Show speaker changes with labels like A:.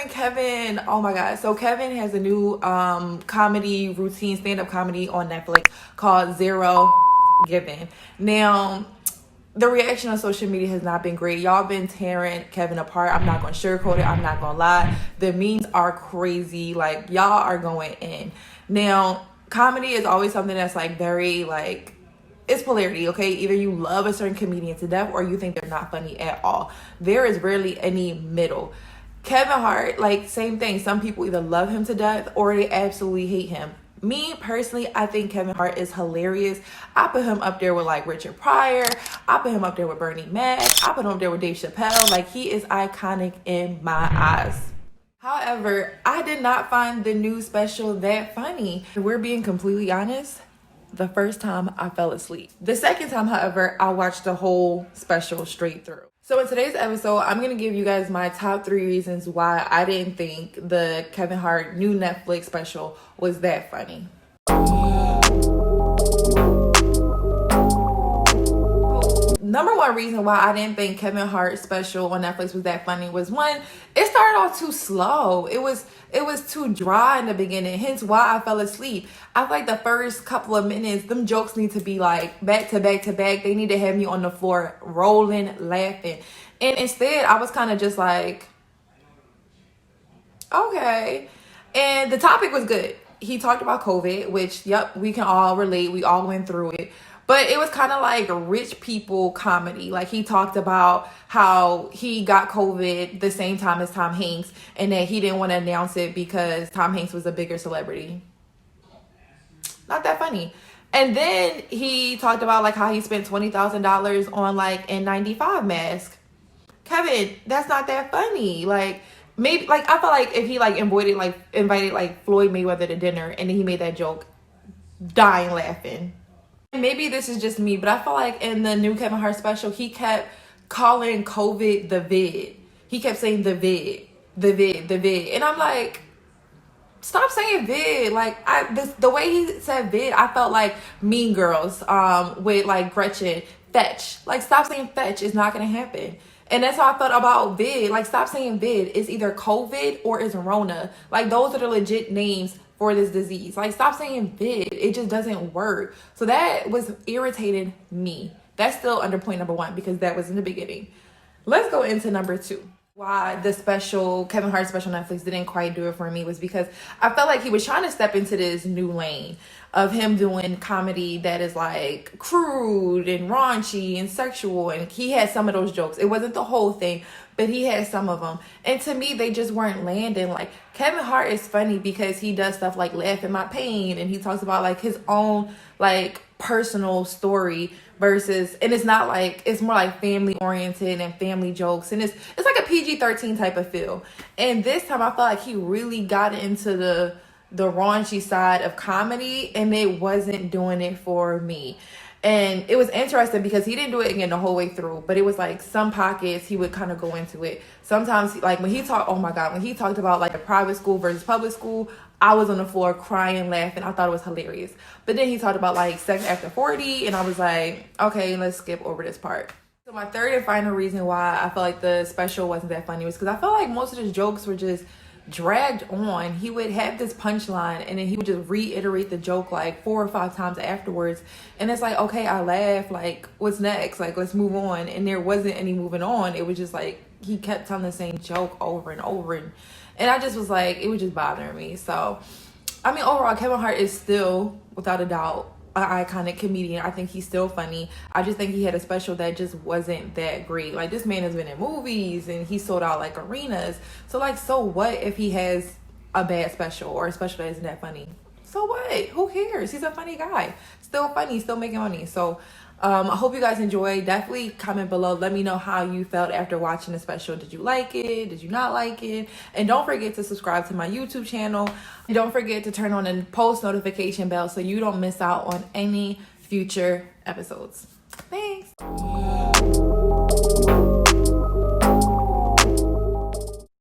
A: Kevin. Oh my God. So Kevin has a new comedy routine, stand-up comedy on Netflix called Zero Given. Now, the reaction on social media has not been great. Y'all been tearing Kevin apart. I'm not going to sugarcoat it. I'm not going to lie. The memes are crazy. Like, y'all are going in. Now, comedy is always something that's like very like, it's polarity, okay? Either you love a certain comedian to death or you think they're not funny at all. There is rarely any middle. Kevin Hart, like, same thing. Some people either love him to death or they absolutely hate him. Me, personally, I think Kevin Hart is hilarious. I put him up there with, like, Richard Pryor. I put him up there with Bernie Mac. I put him up there with Dave Chappelle. Like, he is iconic in my eyes. However, I did not find the new special that funny. If we're being completely honest, the first time I fell asleep. The second time, however, I watched the whole special straight through. So in today's episode, I'm going to give you guys my top 3 reasons why I didn't think the Kevin Hart new Netflix special was that funny. Number 1 reason why I didn't think Kevin Hart's special on Netflix was that funny was, one, it started off too slow. It was too dry in the beginning, hence why I fell asleep. I feel like the first couple of minutes, them jokes need to be like back to back to back. They need to have me on the floor rolling, laughing. And instead, I was kind of just like, okay. And the topic was good. He talked about COVID, which, yep, we can all relate. We all went through it. But it was kind of like rich people comedy. Like, he talked about how he got COVID the same time as Tom Hanks and that he didn't want to announce it because Tom Hanks was a bigger celebrity. Not that funny. And then he talked about like how he spent $20,000 on like N95 mask. Kevin, that's not that funny. Like, maybe, like, I feel like if he like invited like Floyd Mayweather to dinner and then he made that joke, dying laughing. Maybe this is just me, but I feel like in the new Kevin Hart special, he kept calling COVID the vid. He kept saying the vid. And I'm like, stop saying vid. Like, the way he said vid, I felt like Mean Girls with like Gretchen, fetch. Like, stop saying fetch. It's not going to happen. And that's how I felt about vid. Like, stop saying vid. It's either COVID or it's Rona. Like, those are the legit names for this disease. Like, stop saying vid. It just doesn't work. So that was irritated me. That's still under point number 1 because that was in the beginning. Let's go into number 2. Why the special, Kevin Hart special Netflix didn't quite do it for me was because I felt like he was trying to step into this new lane of him doing comedy that is like crude and raunchy and sexual. And he had some of those jokes. It wasn't the whole thing, but he had some of them. And to me, they just weren't landing. Like, Kevin Hart is funny because he does stuff like Laugh at My Pain. And he talks about like his own like personal story versus, and it's not like, it's more like family oriented and family jokes. And it's like a PG-13 type of feel. And this time I felt like he really got into the raunchy side of comedy and it wasn't doing it for me. And it was interesting because he didn't do it again the whole way through, but it was like some pockets he would kind of go into it. Sometimes, like when he talked, oh my God, when he talked about like a private school versus public school, I was on the floor crying, laughing. I thought it was hilarious. But then he talked about like sex after 40 and I was like, okay, let's skip over this part. So my third and final reason why I felt like the special wasn't that funny was because I felt like most of his jokes were just dragged on. He would have this punchline and then he would just reiterate the joke like 4 or 5 times afterwards. And it's like, okay, I laughed. Like, what's next? Like, let's move on. And there wasn't any moving on. It was just like, he kept telling the same joke over and over. And I just was like, it was just bothering me. So, I mean, overall, Kevin Hart is still, without a doubt, an iconic comedian. I think he's still funny. I just think he had a special that just wasn't that great. Like, this man has been in movies and he sold out like arenas. So like, so what if he has a bad special or a special that isn't that funny? So what? Who cares? He's a funny guy. Still funny, still making money. So I hope you guys enjoy. Definitely comment below. Let me know how you felt after watching the special. Did you like it? Did you not like it? And don't forget to subscribe to my YouTube channel. And don't forget to turn on the post notification bell so you don't miss out on any future episodes. Thanks.